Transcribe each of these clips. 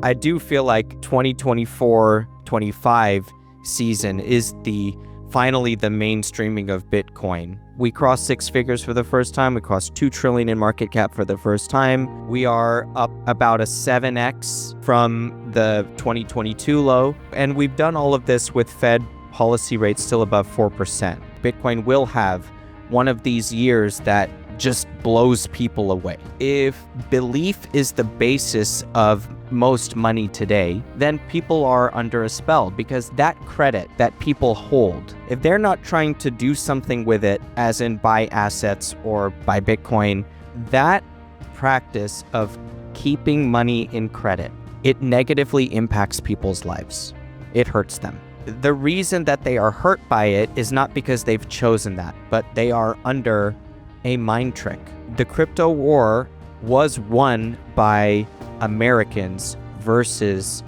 I do feel like 2024-25 season is finally the mainstreaming of Bitcoin. We crossed six figures for the first time. We crossed 2 trillion in market cap for the first time. We are up about a 7x from the 2022 low. And we've done all of this with Fed policy rates still above 4%. Bitcoin will have one of these years that just blows people away. If belief is the basis of most money today, then people are under a spell, because that credit that people hold, if they're not trying to do something with it, as in buy assets or buy Bitcoin, that practice of keeping money in credit, it negatively impacts people's lives. It hurts them. The reason that they are hurt by it is not because they've chosen that, but they are under a mind trick. The crypto war was won by Americans versus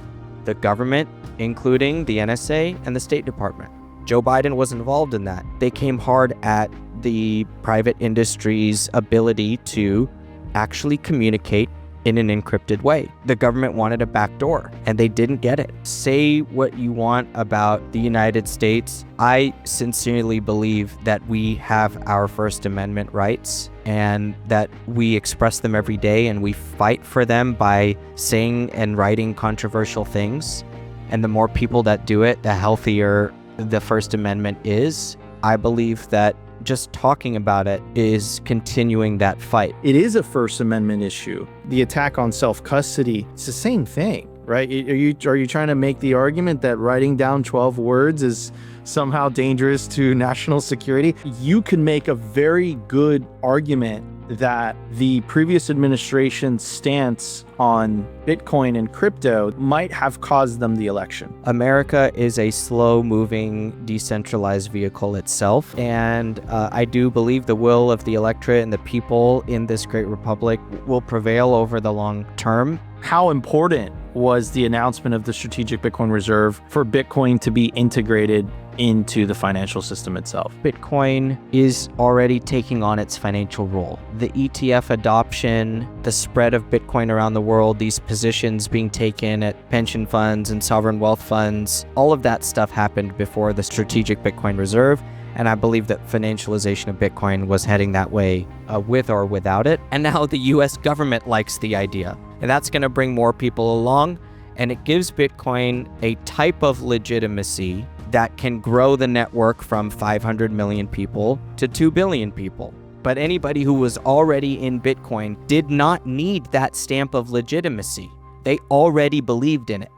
the government, including the NSA and the State Department. Joe Biden was involved in that. They came hard at the private industry's ability to actually communicate in an encrypted way. The government wanted a backdoor, and they didn't get it. Say what you want about the United States. I sincerely believe that we have our First Amendment rights, and that we express them every day, and we fight for them by saying and writing controversial things. And the more people that do it, the healthier the First Amendment is. I believe that just talking about it is continuing that fight. It is a First Amendment issue. The attack on self-custody, it's the same thing, right? Are you trying to make the argument that writing down 12 words is somehow dangerous to national security? You can make a very good argument that the previous administration's stance on Bitcoin and crypto might have caused them the election. America is a slow-moving, decentralized vehicle itself, and I do believe the will of the electorate and the people in this great republic will prevail over the long term. How important was the announcement of the Strategic Bitcoin Reserve for Bitcoin to be integrated into the financial system itself? Bitcoin is already taking on its financial role. The ETF adoption, the spread of Bitcoin around the world, these positions being taken at pension funds and sovereign wealth funds, all of that stuff happened before the Strategic Bitcoin Reserve. And I believe that financialization of Bitcoin was heading that way with or without it. And now the US government likes the idea. And that's going to bring more people along. And it gives Bitcoin a type of legitimacy that can grow the network from 500 million people to 2 billion people. But anybody who was already in Bitcoin did not need that stamp of legitimacy. They already believed in it.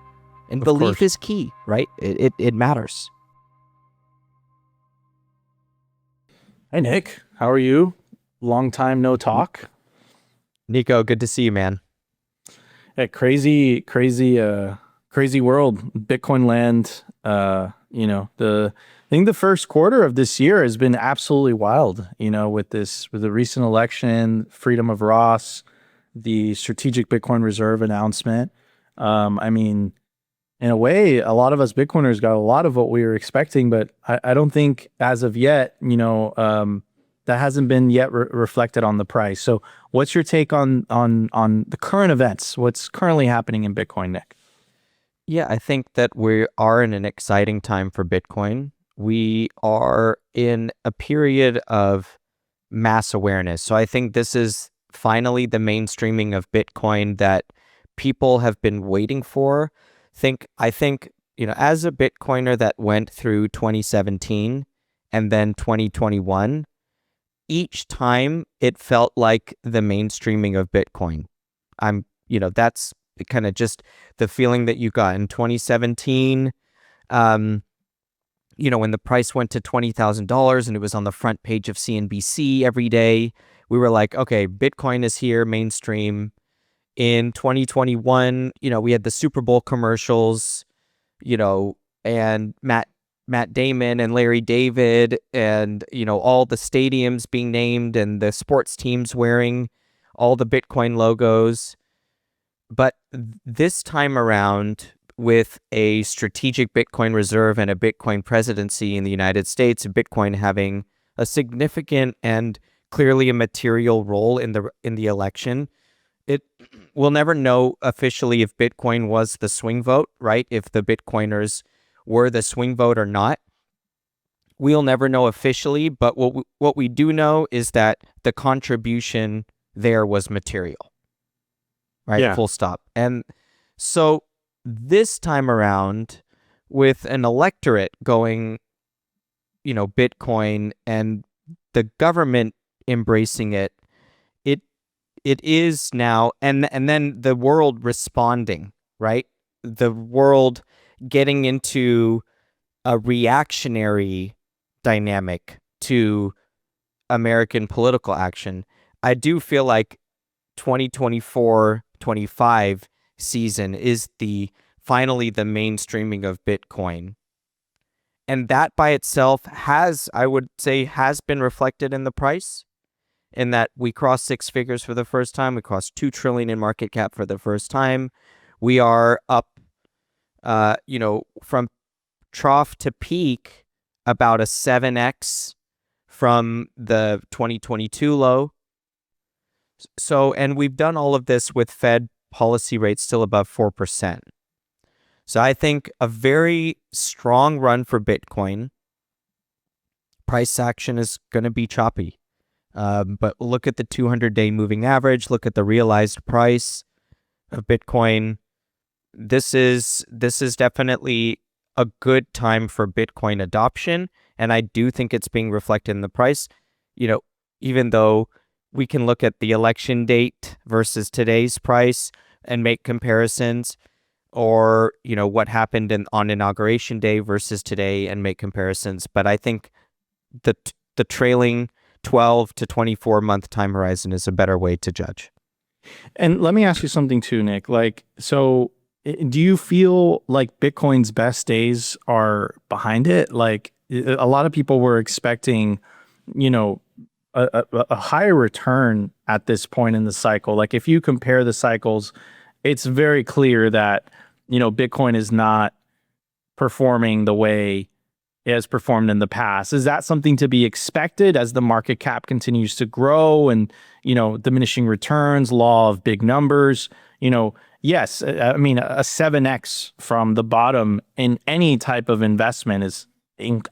And belief is key, right? It matters. Hey, Nick, how are you? Long time no talk. Nico, good to see you, man. Yeah, crazy world, Bitcoin land. I think the first quarter of this year has been absolutely wild, with the recent election, freedom of Ross, the Strategic Bitcoin Reserve announcement. In a way, a lot of us Bitcoiners got a lot of what we were expecting, but I don't think as of yet, that hasn't been yet reflected on the price. So what's your take on the current events? What's currently happening in Bitcoin, Nick? Yeah, I think that we are in an exciting time for Bitcoin. We are in a period of mass awareness. So I think this is finally the mainstreaming of Bitcoin that people have been waiting for. I think, as a Bitcoiner that went through 2017 and then 2021, each time it felt like the mainstreaming of Bitcoin. That's kind of just the feeling that you got in 2017. When the price went to $20,000 and it was on the front page of CNBC every day, we were like, okay, Bitcoin is here, mainstream. In 2021, we had the Super Bowl commercials, and Matt Damon and Larry David and, all the stadiums being named and the sports teams wearing all the Bitcoin logos. But this time around, with a strategic Bitcoin reserve and a Bitcoin presidency in the United States, Bitcoin having a significant and clearly a material role in the election, it we'll never know officially if Bitcoin was the swing vote, right? If the Bitcoiners were the swing vote or not. We'll never know officially, but what we do know is that the contribution there was material, right? Yeah. Full stop. And so this time around, with an electorate going, Bitcoin and the government embracing it, it is now, and then the world responding, right? The world getting into a reactionary dynamic to American political action. I do feel like 2024-25 season is finally the mainstreaming of Bitcoin. And that by itself I would say, has been reflected in the price, in that we crossed six figures for the first time. We crossed 2 trillion in market cap for the first time. We are up, from trough to peak, about a 7x from the 2022 low. So, and we've done all of this with Fed policy rates still above 4%. So I think a very strong run for Bitcoin. Price action is going to be choppy. But look at the 200-day moving average. Look at the realized price of Bitcoin. This is definitely a good time for Bitcoin adoption, and I do think it's being reflected in the price. Even though we can look at the election date versus today's price and make comparisons, or what happened on inauguration day versus today and make comparisons. But I think the trailing 12 to 24 month time horizon is a better way to judge. And let me ask you something too, Nick. Do you feel like Bitcoin's best days are behind it? Like, a lot of people were expecting, a higher return at this point in the cycle. Like, if you compare the cycles, it's very clear that, Bitcoin is not performing the way it has performed in the past. Is that something to be expected as the market cap continues to grow and, diminishing returns, law of big numbers? Yes, I mean, a 7x from the bottom in any type of investment is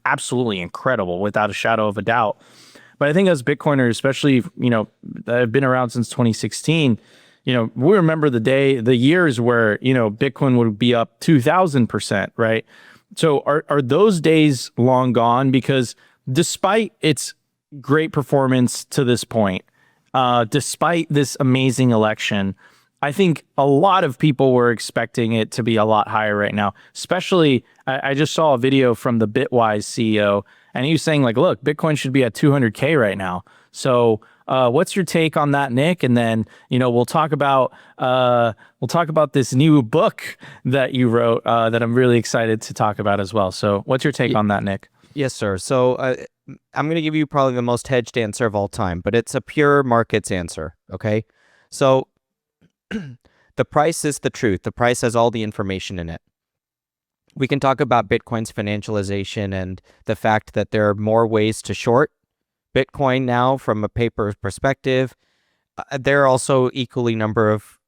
absolutely incredible, without a shadow of a doubt. But I think as Bitcoiners, especially, that have been around since 2016, we remember the years where, Bitcoin would be up 2,000%, right? So are those days long gone? Because despite its great performance to this point, despite this amazing election, I think a lot of people were expecting it to be a lot higher right now. Especially, I just saw a video from the Bitwise CEO, and he was saying, like, look, Bitcoin should be at 200K right now. So what's your take on that, Nick? And then, we'll talk about this new book that you wrote that I'm really excited to talk about as well. So what's your take on that, Nick? Yes, sir. So I'm going to give you probably the most hedged answer of all time, but it's a pure markets answer. Okay. So the price is the truth. The price has all the information in it. We can talk about Bitcoin's financialization and the fact that there are more ways to short Bitcoin now from a paper perspective. There are also equal number of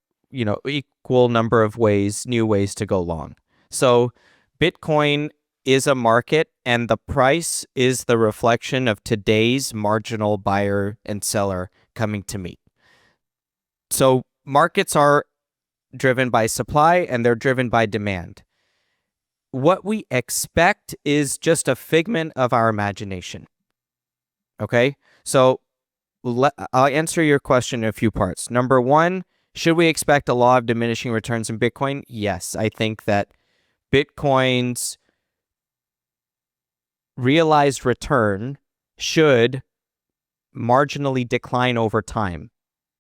ways, new ways to go long. So Bitcoin is a market, and the price is the reflection of today's marginal buyer and seller coming to meet. So markets are driven by supply, and they're driven by demand. What we expect is just a figment of our imagination. Okay? So I'll answer your question in a few parts. Number one, should we expect a law of diminishing returns in Bitcoin? Yes, I think that Bitcoin's realized return should marginally decline over time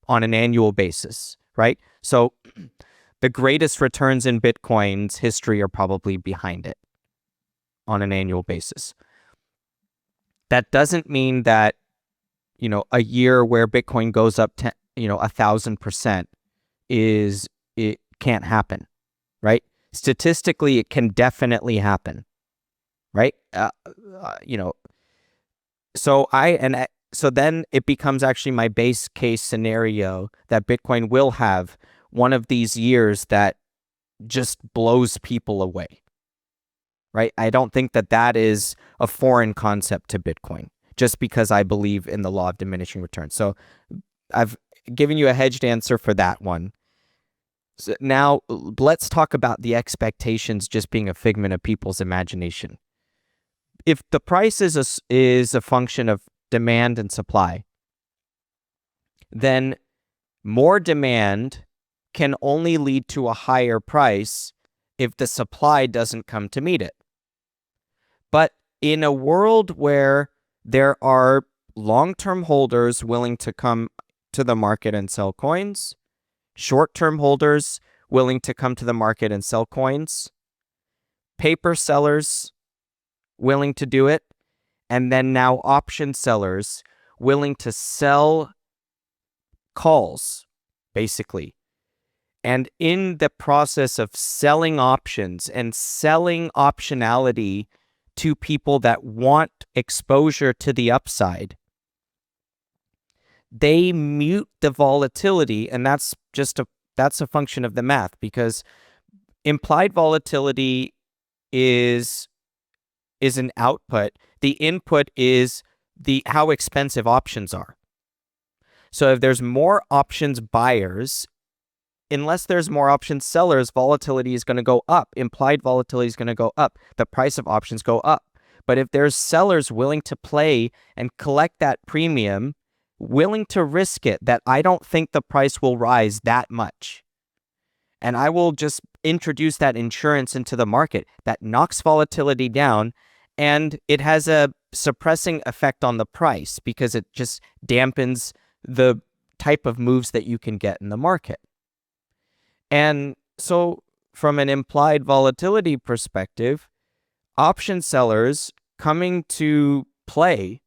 on an annual basis, right? So the greatest returns in Bitcoin's history are probably behind it on an annual basis. That doesn't mean that, a year where Bitcoin goes up 1,000% it can't happen, right? Statistically, it can definitely happen, right? So so then it becomes actually my base case scenario that Bitcoin will have one of these years that just blows people away, right? I don't think that that is a foreign concept to Bitcoin, just because I believe in the law of diminishing returns. So I've given you a hedged answer for that one. So now let's talk about the expectations just being a figment of people's imagination. If the price is a function of demand and supply, then more demand can only lead to a higher price if the supply doesn't come to meet it. But in a world where there are long-term holders willing to come to the market and sell coins, short-term holders willing to come to the market and sell coins, paper sellers willing to do it, and then now option sellers willing to sell calls, basically. And in the process of selling options and selling optionality to people that want exposure to the upside, they mute the volatility, and that's a function of the math, because implied volatility is an output. The input is how expensive options are. So if there's more options buyers, unless there's more options sellers, volatility is going to go up. Implied volatility is going to go up. The price of options go up. But if there's sellers willing to play and collect that premium, willing to risk it, that I don't think the price will rise that much, and I will just introduce that insurance into the market, that knocks volatility down, and it has a suppressing effect on the price because it just dampens the type of moves that you can get in the market. And so from an implied volatility perspective, option sellers coming to play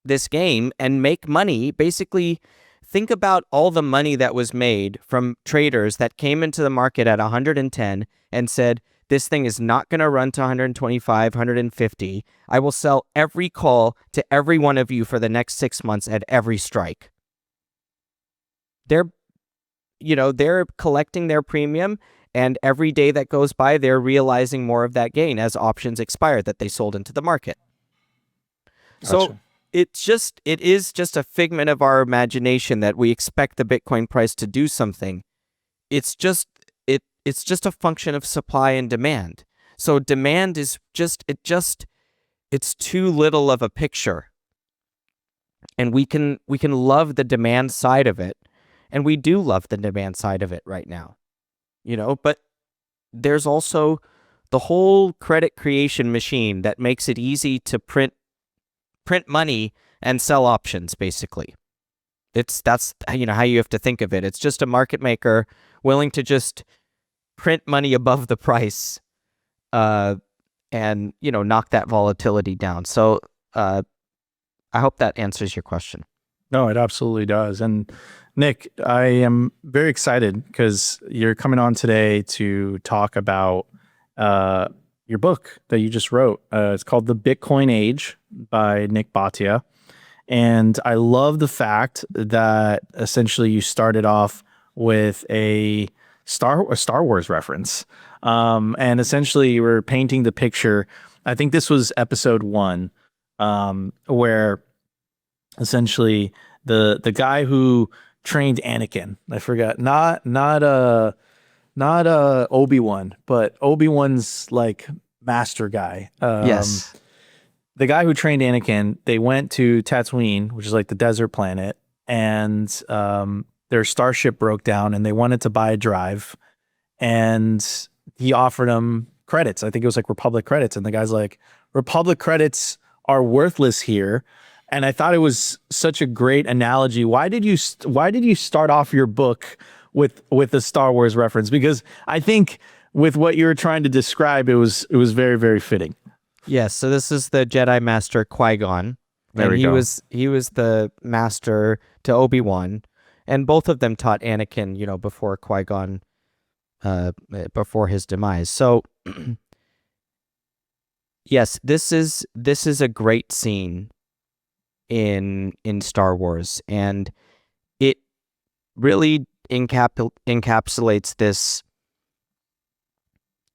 this game and make money, basically think about all the money that was made from traders that came into the market at 110 and said, this thing is not going to run to 125, 150. I will sell every call to every one of you for the next 6 months at every strike. They're collecting their premium, and every day that goes by, they're realizing more of that gain as options expire that they sold into the market. Gotcha. So it is just a figment of our imagination that we expect the Bitcoin price to do something. It's just a function of supply and demand. So demand is it's too little of a picture. And we can love the demand side of it. And we do love the demand side of it right now, but there's also the whole credit creation machine that makes it easy to print money and sell options, basically. That's how you have to think of it. It's just a market maker willing to just print money above the price, and knock that volatility down. So I hope that answers your question. No, it absolutely does. And Nik, I am very excited because you're coming on today to talk about your book that you just wrote. It's called The Bitcoin Age by Nik Bhatia. And I love the fact that essentially you started off with a Star Wars reference. And essentially you were painting the picture. I think this was episode 1, where essentially the guy who trained Anakin, I forgot, not Obi-Wan, but Obi-Wan's like master guy. Yes. The guy who trained Anakin, they went to Tatooine, which is like the desert planet, and their starship broke down and they wanted to buy a drive, and he offered them credits. I think it was like Republic credits. And the guy's like, Republic credits are worthless here. And I thought it was such a great analogy. Why did you start off your book with a Star Wars reference? Because I think with what you were trying to describe, it was very, very fitting. Yes. So this is the Jedi Master Qui-Gon. There we go. He was the master to Obi-Wan, and both of them taught Anakin, before Qui-Gon, before his demise. So yes, this is a great scene in Star Wars, and it really encapsulates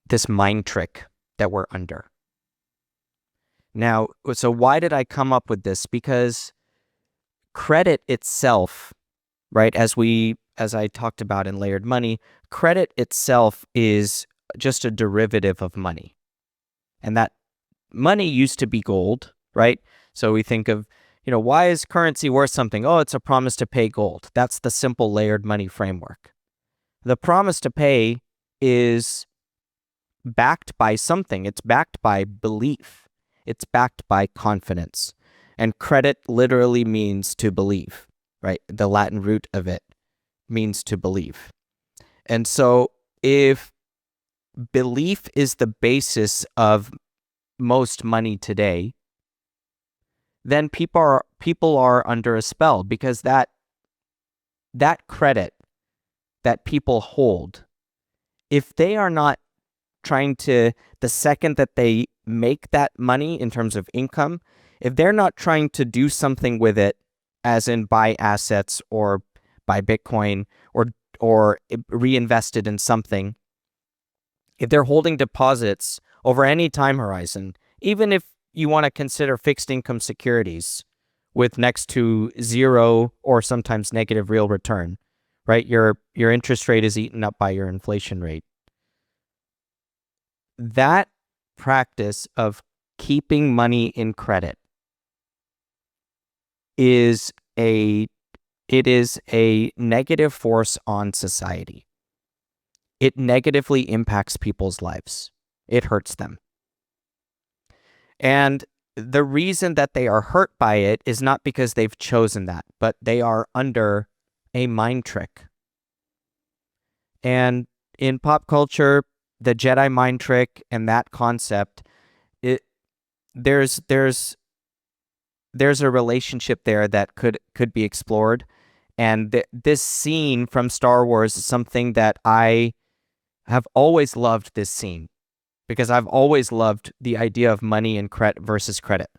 this mind trick that we're under. Now, so why did I come up with this? Because credit itself, right, as I talked about in Layered Money, credit itself is just a derivative of money. And that money used to be gold, right? So we think of, why is currency worth something? Oh, it's a promise to pay gold. That's the simple layered money framework. The promise to pay is backed by something. It's backed by belief. It's backed by confidence. And credit literally means to believe, right? The Latin root of it means to believe. And so if belief is the basis of most money today, then people are under a spell, because that credit that people hold, if they are not trying to, the second that they make that money in terms of income, if they're not trying to do something with it, as in buy assets or buy Bitcoin or reinvest it in something, if they're holding deposits over any time horizon, even if you want to consider fixed income securities with next to zero or sometimes negative real return, right? Your interest rate is eaten up by your inflation rate. That practice of keeping money in credit is a negative force on society. It negatively impacts people's lives. It hurts them. And the reason that they are hurt by it is not because they've chosen that, but they are under a mind trick. And in pop culture, the Jedi mind trick and that concept, there's a relationship there that could be explored. And this scene from Star Wars is something that I have always loved, this scene, because I've always loved the idea of money and credit versus credit.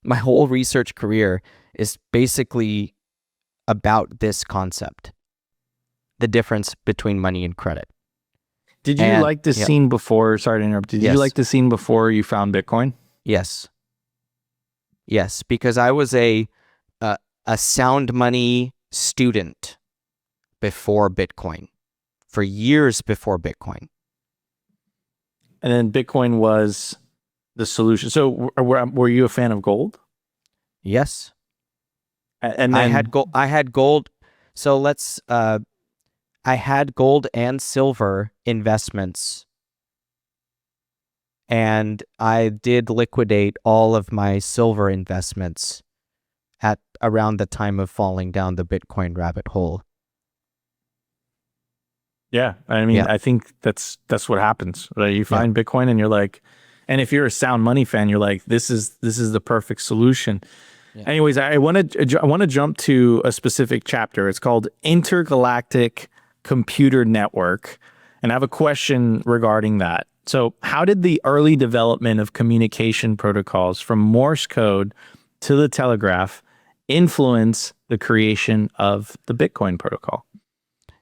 My whole research career is basically about this concept, the difference between money and credit. Did you like the scene before? Sorry to interrupt. Did you like the scene before you found Bitcoin? Yes. Yes, because I was a sound money student before Bitcoin, for years before Bitcoin. And then Bitcoin was the solution. So were you a fan of gold? Yes. And then I had gold. So I had gold and silver investments, and I did liquidate all of my silver investments at around the time of falling down the Bitcoin rabbit hole. Yeah, I mean, I think that's what happens. Right? You find Bitcoin, and you're like, and if you're a sound money fan, you're like, this is the perfect solution. Yeah. Anyways, I want to jump to a specific chapter. It's called Intergalactic Computer Network, and I have a question regarding that. So, how did the early development of communication protocols from Morse code to the telegraph influence the creation of the Bitcoin protocol?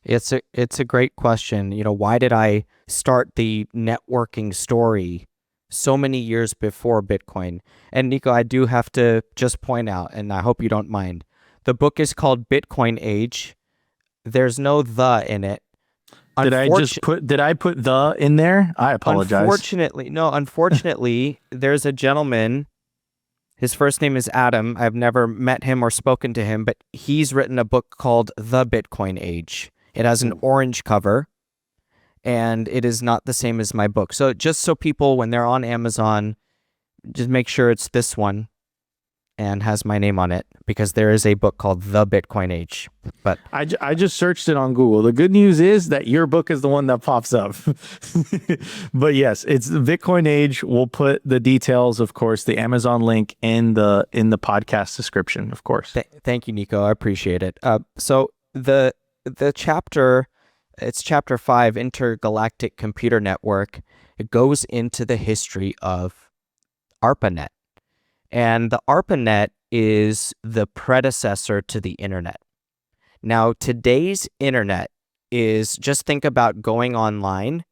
It's a great question. Why did I start the networking story so many years before Bitcoin? And Nico, I do have to just point out, and I hope you don't mind, the book is called Bitcoin Age. There's no "the" in it. Did I put "the" in there? I apologize. Unfortunately, there's a gentleman. His first name is Adam. I've never met him or spoken to him, but he's written a book called The Bitcoin Age. It has an orange cover, and it is not the same as my book. So just so people, when they're on Amazon, just make sure it's this one and has my name on it, because there is a book called The Bitcoin Age. But I just searched it on Google. The good news is that your book is the one that pops up. But yes, it's The Bitcoin Age. We'll put the details, of course, the Amazon link in the podcast description, of course. Thank you, Nico. I appreciate it. So the chapter, it's chapter 5, Intergalactic Computer Network. It goes into the history of ARPANET. And the ARPANET is the predecessor to the internet. Now, today's internet is, just think about going online,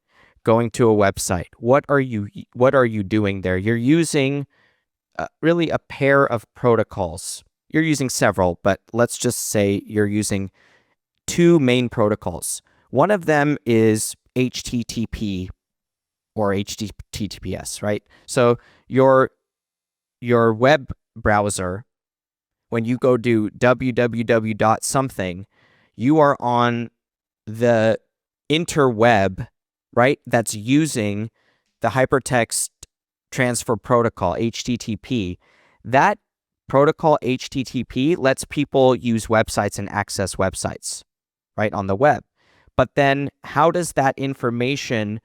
going to a website. What are you doing there? You're using really a pair of protocols. You're using several, but let's just say you're using two main protocols. One of them is HTTP or HTTPS, right? So your web browser, when you go do www. something, you are on the interweb, right? That's using the hypertext transfer protocol, HTTP. That protocol, HTTP, lets people use websites and access websites, right, on the web. But then how does that information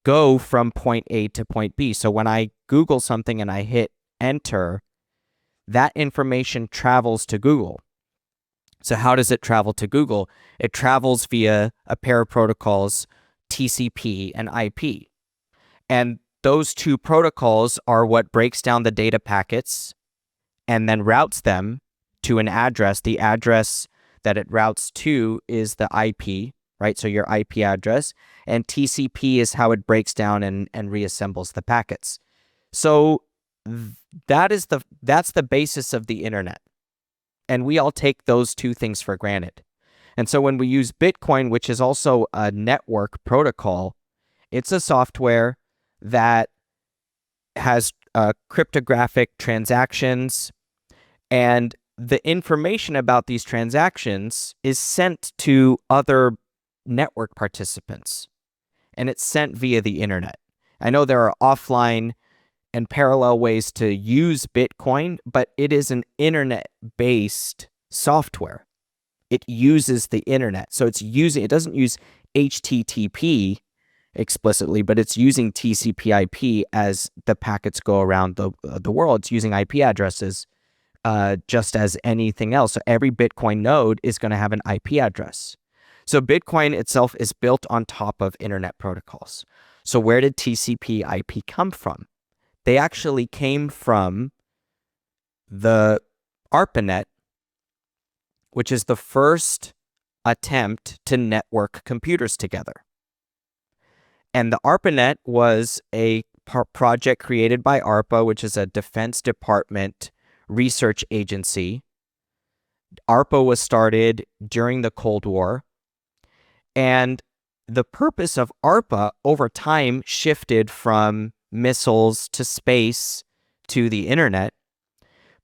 go from point A to point B? So when I Google something and I hit enter, that information travels to Google. So how does it travel to Google? It travels via a pair of protocols, TCP and IP. And those two protocols are what breaks down the data packets and then routes them to an address. The address that it routes to is the IP, right? So your IP address. And TCP is how it breaks down and reassembles the packets. So that's the basis of the internet. And we all take those two things for granted. And so when we use Bitcoin, which is also a network protocol, it's a software that has cryptographic transactions, and the information about these transactions is sent to other network participants, and it's sent via the internet. I know there are offline and parallel ways to use Bitcoin, but it is an internet-based software. It uses the internet. So it doesn't use HTTP explicitly, but it's using TCP/IP as the packets go around the world. It's using IP addresses just as anything else. So every Bitcoin node is going to have an IP address. So Bitcoin itself is built on top of internet protocols. So where did TCP/IP come from? They actually came from the ARPANET, which is the first attempt to network computers together. And the ARPANET was a project created by ARPA, which is a Defense Department research agency. ARPA was started during the Cold War. And the purpose of ARPA over time shifted from missiles to space to the internet.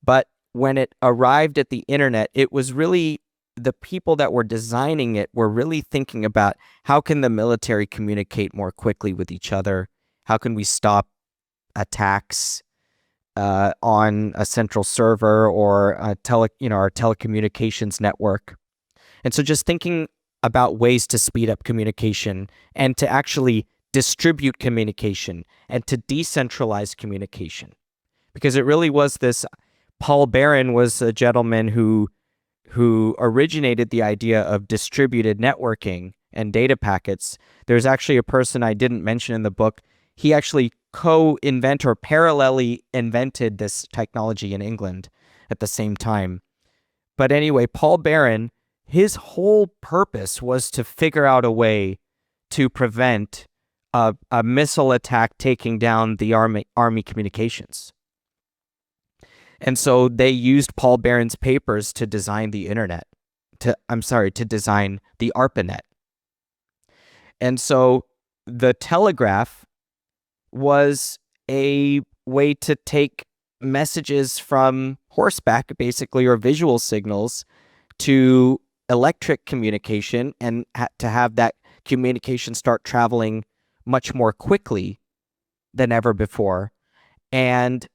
But when it arrived at the internet, it was really, the people that were designing it were really thinking about how can the military communicate more quickly with each other? How can we stop attacks on a central server or our telecommunications network? And so just thinking about ways to speed up communication and to actually distribute communication and to decentralize communication. Because it really was this, Paul Barron was a gentleman who originated the idea of distributed networking and data packets. There's actually a person I didn't mention in the book. He actually co-invented or parallelly invented this technology in England at the same time. But anyway, Paul Barron, his whole purpose was to figure out a way to prevent a missile attack taking down the army communications. And so they used Paul Barron's papers to design the internet, to design the ARPANET. And so the telegraph was a way to take messages from horseback, basically, or visual signals, to electric communication, and to have that communication start traveling much more quickly than ever before. And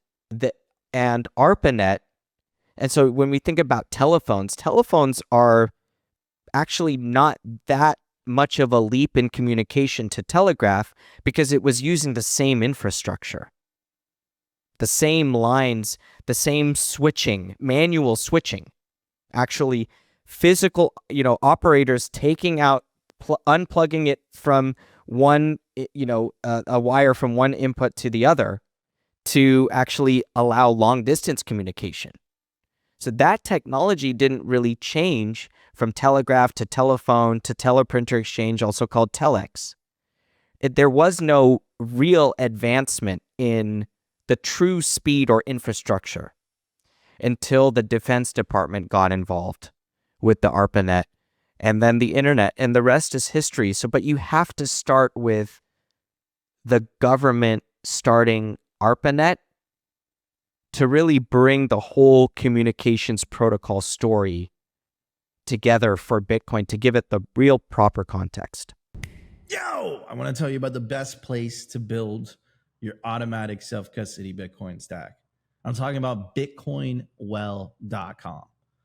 ARPANET. And so when we think about telephones are actually not that much of a leap in communication to telegraph, because it was using the same infrastructure, the same lines, the same switching, manual switching, actually physical, operators taking out, unplugging it from one, a wire from one input to the other to actually allow long distance communication. So that technology didn't really change from telegraph to telephone to teleprinter exchange, also called telex. There was no real advancement in the true speed or infrastructure until the Defense Department got involved with the ARPANET and then the internet, and the rest is history. So, but you have to start with the government starting ARPANET to really bring the whole communications protocol story together for Bitcoin, to give it the real proper context. Yo, I want to tell you about the best place to build your automatic self-custody Bitcoin stack. I'm talking about bitcoinwell.com.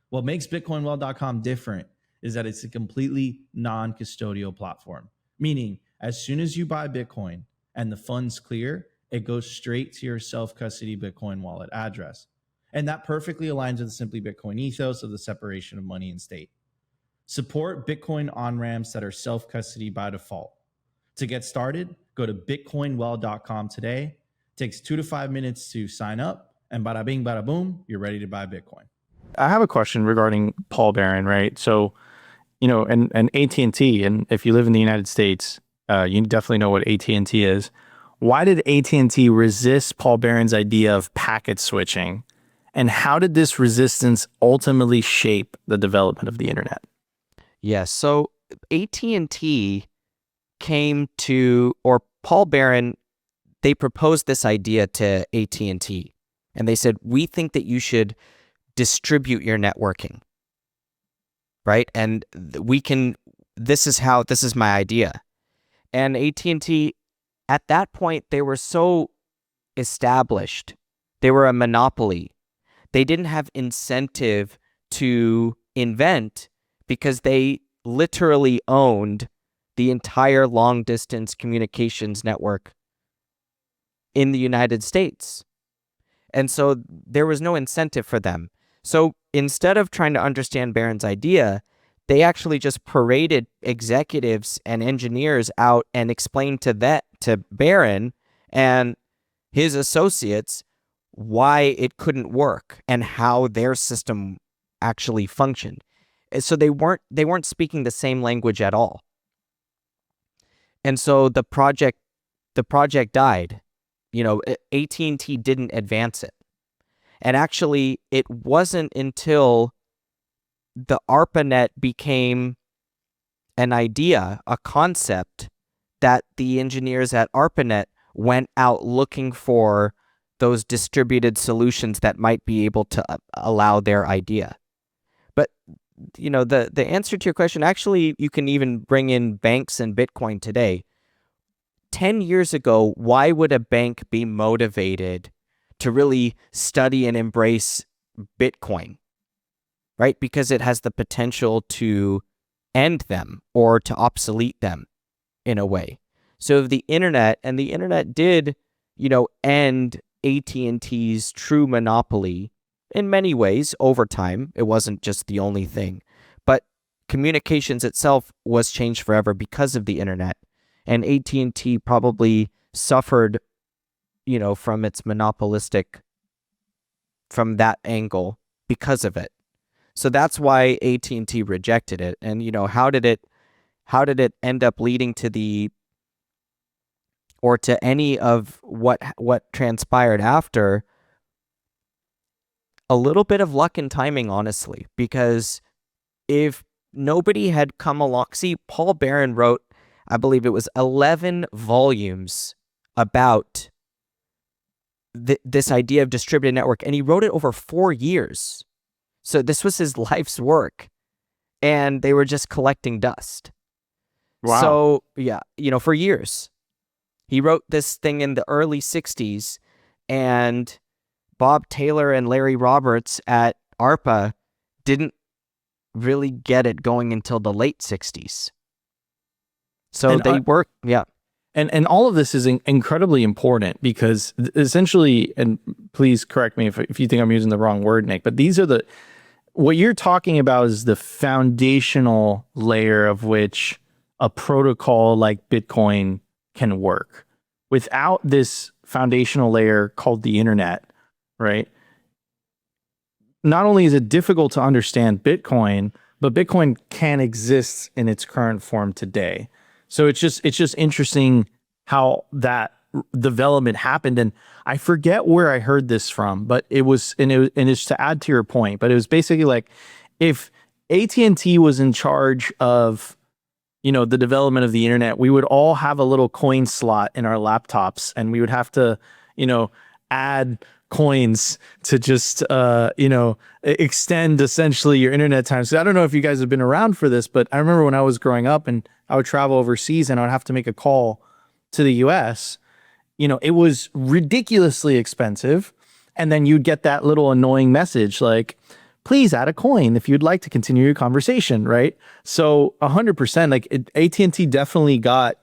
What makes bitcoinwell.com different is that it's a completely non-custodial platform, meaning as soon as you buy Bitcoin and the funds clear, it goes straight to your self-custody Bitcoin wallet address. And that perfectly aligns with the Simply Bitcoin ethos of the separation of money and state. Support Bitcoin on-ramps that are self-custody by default. To get started, go to bitcoinwell.com today. It takes 2 to 5 minutes to sign up, and bada bing, bada boom, you're ready to buy Bitcoin. I have a question regarding Paul Barron, right? So, and AT&T, and if you live in the United States, you definitely know what AT&T is. Why did AT&T resist Paul Barron's idea of packet switching? And how did this resistance ultimately shape the development of the internet? Yes, so AT&T came to, or Paul Barron, they proposed this idea to AT&T, and they said, we think that you should distribute your networking, right? And this is my idea. And AT&T, at that point, they were so established. They were a monopoly. They didn't have incentive to invent because they literally owned the entire long-distance communications network in the United States. And so there was no incentive for them. So instead of trying to understand Barron's idea, they actually just paraded executives and engineers out and explained to Barron and his associates why it couldn't work and how their system actually functioned. So they weren't speaking the same language at all. And so the project died. AT&T didn't advance it. And actually, it wasn't until the ARPANET became an idea, a concept, that the engineers at ARPANET went out looking for those distributed solutions that might be able to allow their idea. But the answer to your question, actually, you can even bring in banks and Bitcoin today. 10 years ago, why would a bank be motivated to really study and embrace Bitcoin, right? Because it has the potential to end them or to obsolete them in a way. So the internet did, end AT&T's true monopoly in many ways over time. It wasn't just the only thing, but communications itself was changed forever because of the internet. And AT&T probably suffered, from its monopolistic, from that angle because of it. So that's why AT&T rejected it. And, how did it end up leading to to any of what transpired after? A little bit of luck and timing, honestly, because if nobody had come along, see, Paul Barron wrote, I believe it was 11 volumes about this idea of distributed network, and he wrote it over 4 years. So this was his life's work, and they were just collecting dust. Wow. So, yeah, for years. He wrote this thing in the early 60s, and Bob Taylor and Larry Roberts at ARPA didn't really get it going until the late 60s. So they work, yeah. And all of this is incredibly important because essentially, and please correct me if you think I'm using the wrong word, Nick, but what you're talking about is the foundational layer of which a protocol like Bitcoin can work. Without this foundational layer called the internet, right? not only is it difficult to understand Bitcoin, but Bitcoin can exist in its current form today. So it's just interesting how that development happened. And I forget where I heard this from, but it's to add to your point, but it was basically like if AT&T was in charge of the development of the internet, we would all have a little coin slot in our laptops, and we would have to, add coins to just, extend essentially your internet time. So I don't know if you guys have been around for this, but I remember when I was growing up and I would travel overseas and I would have to make a call to the US, it was ridiculously expensive. And then you'd get that little annoying message like, please add a coin if you'd like to continue your conversation, right? So 100%, like AT&T definitely got,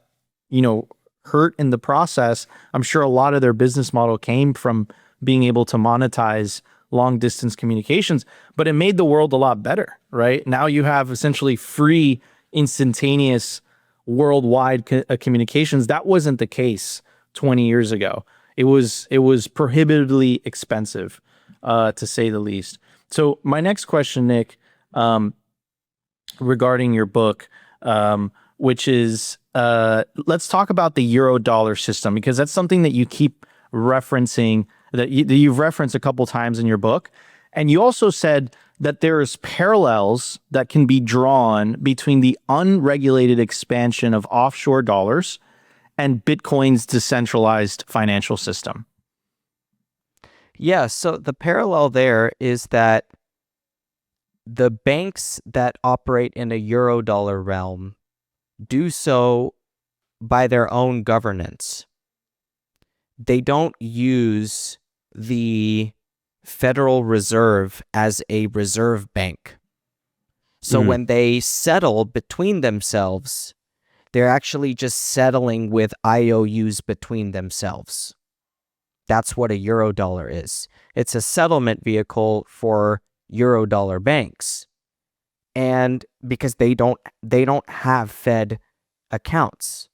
hurt in the process. I'm sure a lot of their business model came from being able to monetize long distance communications, but it made the world a lot better, right? Now you have essentially free, instantaneous, worldwide communications. That wasn't the case 20 years ago. It was prohibitively expensive, to say the least. So my next question, Nick, regarding your book, which is let's talk about the Eurodollar system, because that's something that you keep referencing, that you've referenced a couple times in your book. And you also said that there's parallels that can be drawn between the unregulated expansion of offshore dollars and Bitcoin's decentralized financial system. Yeah, so the parallel there is that the banks that operate in a Eurodollar realm do so by their own governance. They don't use the Federal Reserve as a reserve bank. So when they settle between themselves, they're actually just settling with IOUs between themselves. That's what a Eurodollar is. It's a settlement vehicle for Eurodollar banks. And because they don't have Fed accounts.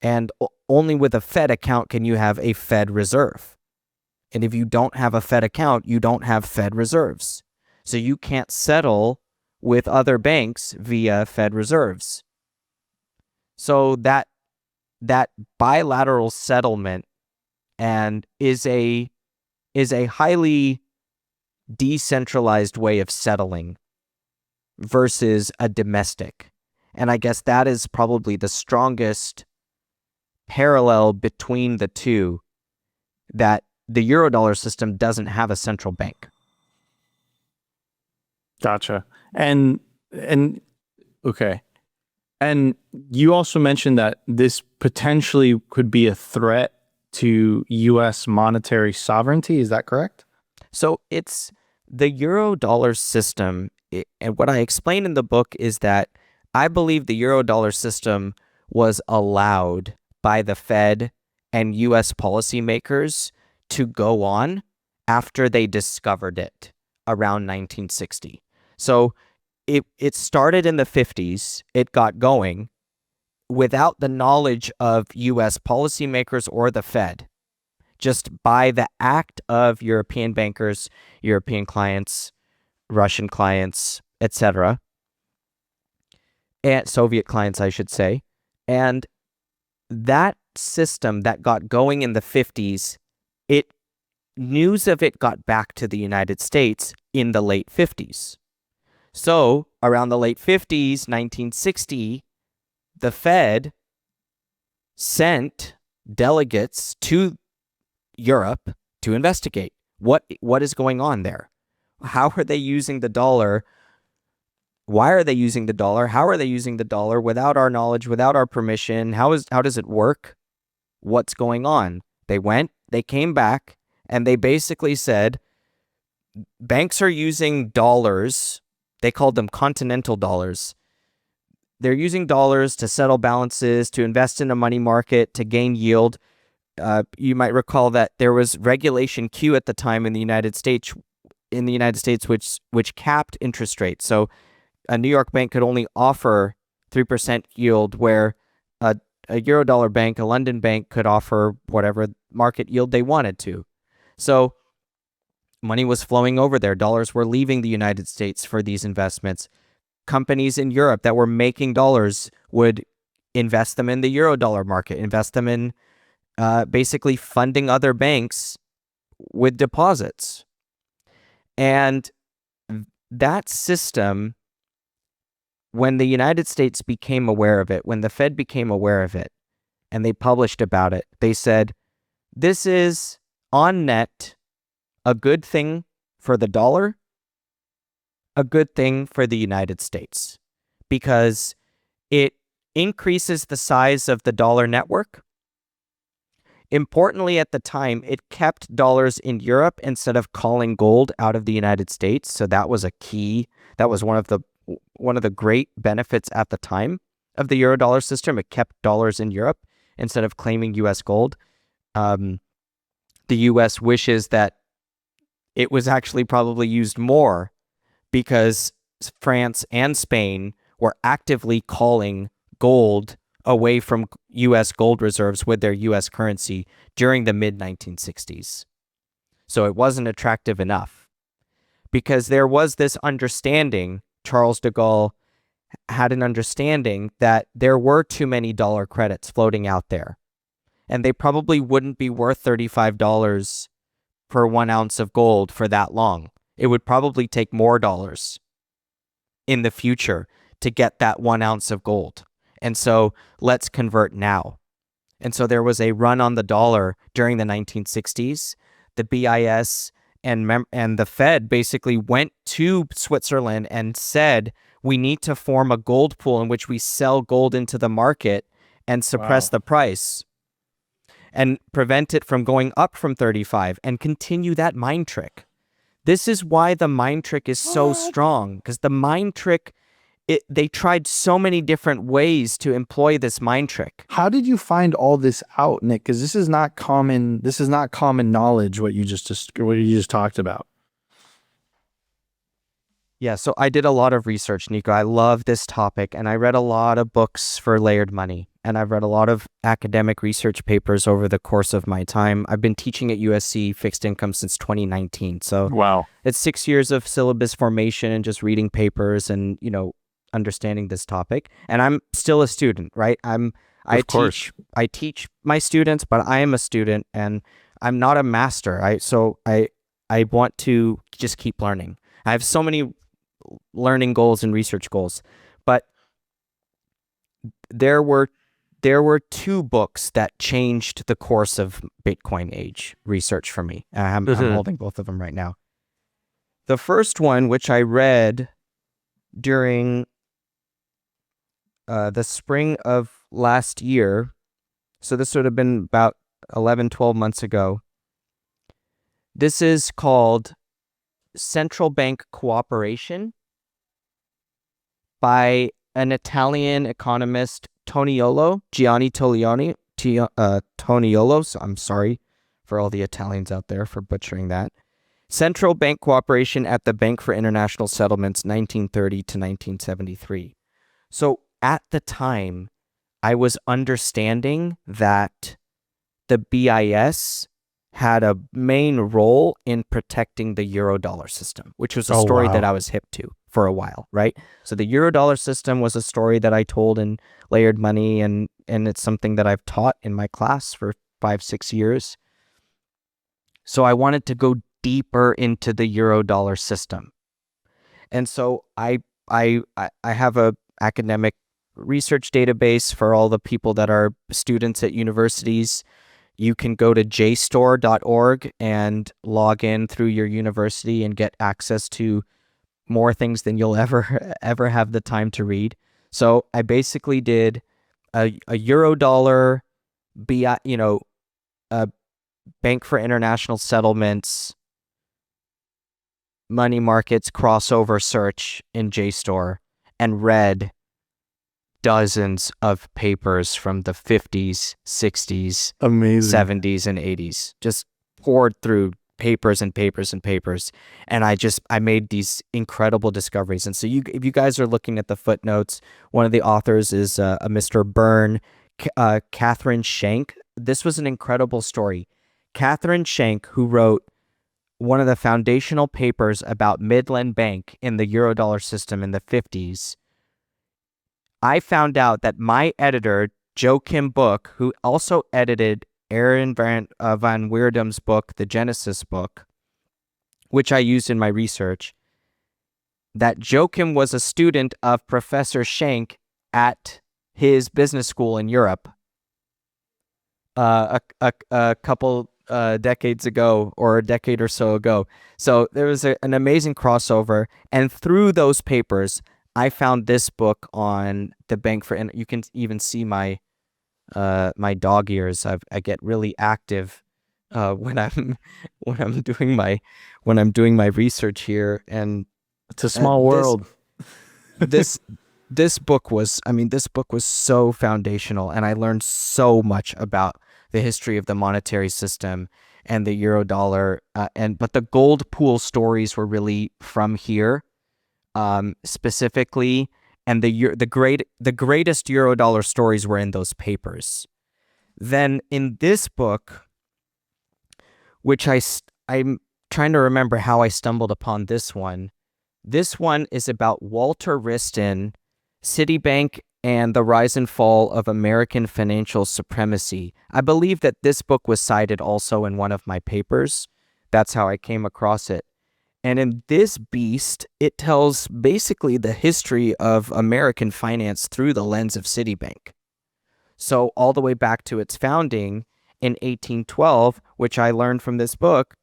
And only with a Fed account can you have a Fed reserve. And if you don't have a Fed account, you don't have Fed reserves. So you can't settle with other banks via Fed reserves. So that bilateral settlement and is a highly decentralized way of settling versus a domestic. And I guess that is probably the strongest parallel between the two, that the Eurodollar system doesn't have a central bank. Gotcha. And okay. And you also mentioned that this potentially could be a threat to US monetary sovereignty. Is that correct? So it's the Eurodollar system. And what I explain in the book is that I believe the Eurodollar system was allowed by the Fed and US policymakers to go on after they discovered it around 1960. So it started in the 50s. It got going without the knowledge of US policymakers or the Fed, just by the act of European bankers, European clients, Russian clients, etc., and Soviet clients, I should say. And that system that got going in the 50s, news of it got back to the United States in the late 50s. So around the late 50s, 1960, the Fed sent delegates to Europe to investigate what is going on there. How are they using the dollar? Why are they using the dollar? How are they using the dollar without our knowledge, without our permission? How does it work? What's going on? They went, they came back, and they basically said, banks are using dollars. They called them continental dollars. They're using dollars to settle balances, to invest in a money market, to gain yield. You might recall that there was Regulation Q at the time in the United States, which capped interest rates. So a New York bank could only offer 3% yield, where a Eurodollar bank, a London bank, could offer whatever market yield they wanted to. So Money was flowing over there. Dollars were leaving the United States for these investments. Companies in Europe that were making dollars would invest them in the Eurodollar market, invest them in basically funding other banks with deposits. And that system, when the United States became aware of it, when the Fed became aware of it, and they published about it, they said, this is on net a good thing for the dollar, a good thing for the United States, because it increases the size of the dollar network. Importantly, at the time, it kept dollars in Europe instead of calling gold out of the United States. So that was a key. That was one of the great benefits at the time of the Eurodollar system. It kept dollars in Europe instead of claiming U.S. gold. The U.S. wishes that it was actually probably used more, because France and Spain were actively calling gold away from U.S. gold reserves with their U.S. currency during the mid-1960s. So it wasn't attractive enough, because there was this understanding, Charles de Gaulle had an understanding that there were too many dollar credits floating out there, and they probably wouldn't be worth $35 per 1 ounce of gold for that long. It would probably take more dollars in the future to get that 1 ounce of gold. And so let's convert now. And so there was a run on the dollar during the 1960s. The BIS and the Fed basically went to Switzerland and said, we need to form a gold pool in which we sell gold into the market and suppress the price and prevent it from going up from 35 and continue that mind trick. This is why the mind trick is so strong, because the mind trick, they tried so many different ways to employ this mind trick. How did you find all this out, Nick? Because this is not common. This is not common knowledge. What you just talked about. Yeah, so I did a lot of research, Nico. I love this topic, and I read a lot of books for layered money, and I've read a lot of academic research papers over the course of my time. I've been teaching at USC fixed income since 2019, so wow, it's 6 years of syllabus formation and just reading papers and, you know, understanding this topic. And I'm still a student, right? I teach my students, but I am a student, and I'm not a master. So I want to just keep learning. I have so many learning goals and research goals, but there were 2 books that changed the course of Bitcoin age research for me. I'm holding both of them right now. The first one, which I read during the spring of last year, so this would have been about 12 months ago. This is called Central Bank Cooperation by an Italian economist, Gianni Toniolo. So I'm sorry for all the Italians out there for butchering that. Central Bank Cooperation at the Bank for International Settlements, 1930 to 1973. So at the time, I was understanding that the BIS had a main role in protecting the Eurodollar system, which was a story that I was hip to for a while, right? So the Eurodollar system was a story that I told in Layered Money, and it's something that I've taught in my class for 5-6 years. So I wanted to go deeper into the Eurodollar system. And so I have a academic research database for all the people that are students at universities. You can go to jstore.org and log in through your university and get access to more things than you'll ever have the time to read. So I basically did a Eurodollar, a Bank for International Settlements, money markets crossover search in JSTOR, and read dozens of papers from the 50s, 60s, amazing, 70s, and 80s. Just poured through papers and papers and papers, and I made these incredible discoveries. And so if you guys are looking at the footnotes, one of the authors is a Mr. Byrne, Catherine Schenck. This was an incredible story. Catherine Schenck, who wrote one of the foundational papers about Midland Bank in the Eurodollar system in the 50s, I found out that my editor, Joachim Book, who also edited Aaron van Weerdum's book, The Genesis book, which I used in my research, that Joachim was a student of Professor Schenck at his business school in Europe a couple decades ago, or a decade or so ago. So there was an amazing crossover. And through those papers, I found this book on the bank for, and you can even see my my dog ears. I get really active when I'm doing my research here, and It's a small world. This book was, this book was so foundational, and I learned so much about the history of the monetary system and the Eurodollar, but the gold pool stories were really from here, specifically, and the greatest Eurodollar stories were in those papers. Then in this book, which I'm trying to remember how I stumbled upon this one. This one is about Walter Wriston, Citibank, and the rise and fall of American financial supremacy. I believe that this book was cited also in one of my papers. That's how I came across it. And in this beast, it tells basically the history of American finance through the lens of Citibank. So all the way back to its founding in 1812, which I learned from this book,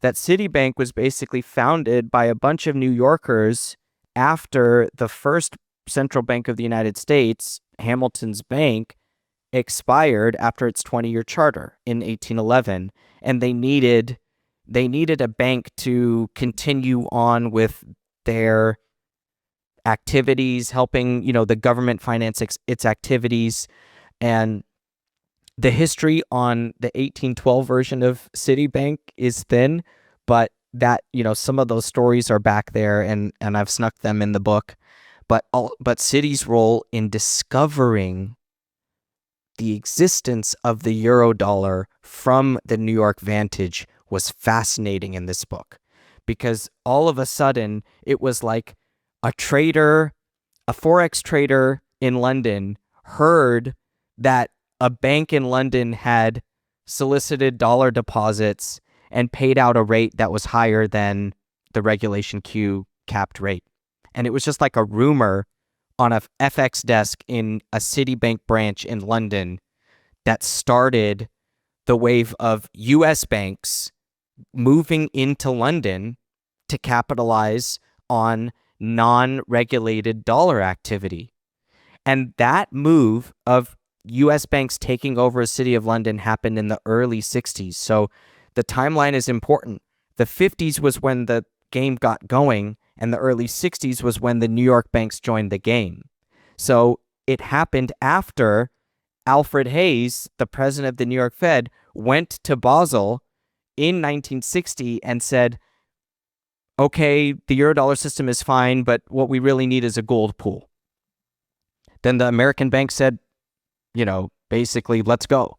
that Citibank was basically founded by a bunch of New Yorkers after the first central bank of the United States, Hamilton's Bank, expired after its 20-year charter in 1811, and they needed a bank to continue on with their activities, helping the government finance its activities. And the history on the 1812 version of Citibank is thin, but that, some of those stories are back there, and I've snuck them in the book. But Citi's role in discovering the existence of the Eurodollar from the New York vantage was fascinating in this book, because all of a sudden it was like a Forex trader in London heard that a bank in London had solicited dollar deposits and paid out a rate that was higher than the Regulation Q capped rate. And it was just like a rumor on a FX desk in a Citibank branch in London that started the wave of US banks moving into London to capitalize on non-regulated dollar activity. And that move of US banks taking over the city of London happened in the early 60s. So the timeline is important. The 50s was when the game got going, and the early 60s was when the New York banks joined the game. So it happened after Alfred Hayes, the president of the New York Fed, went to Basel in 1960 and said, okay, the Eurodollar system is fine, but what we really need is a gold pool. Then the American bank said, basically, let's go.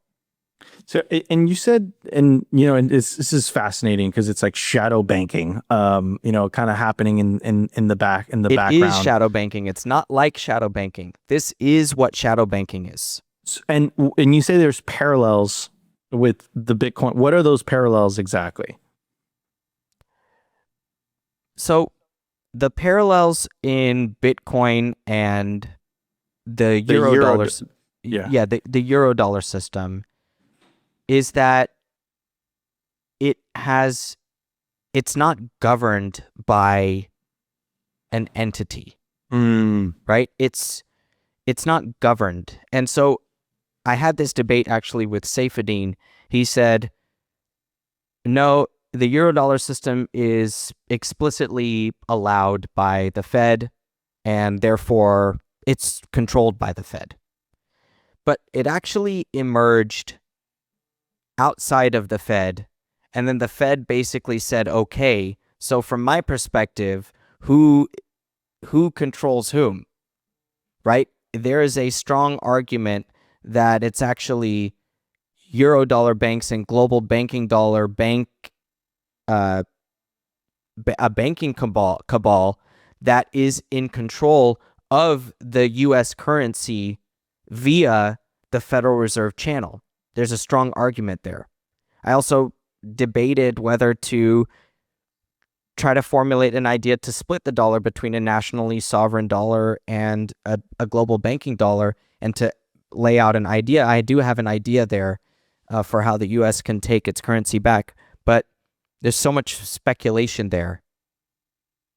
So, and you said, and this is fascinating because it's like shadow banking, kind of happening in the background. It is shadow banking. It's not like shadow banking. This is what shadow banking is. And you say there's parallels with the Bitcoin. What are those parallels exactly? So the parallels in Bitcoin and the Eurodollar, the Eurodollar system is that it's not governed by an entity, right? It's not governed. And so I had this debate actually with Saifedean. He said, no, the Eurodollar system is explicitly allowed by the Fed, and therefore it's controlled by the Fed. But it actually emerged outside of the Fed, and then the Fed basically said, okay, so from my perspective, who controls whom, right? There is a strong argument that it's actually Eurodollar banks and global banking dollar bank a banking cabal that is in control of the U.S. currency via the Federal Reserve channel. There's a strong argument there. I also debated whether to try to formulate an idea to split the dollar between a nationally sovereign dollar and a global banking dollar, and to lay out an idea. I do have an idea there for how the U.S. can take its currency back, but there's so much speculation there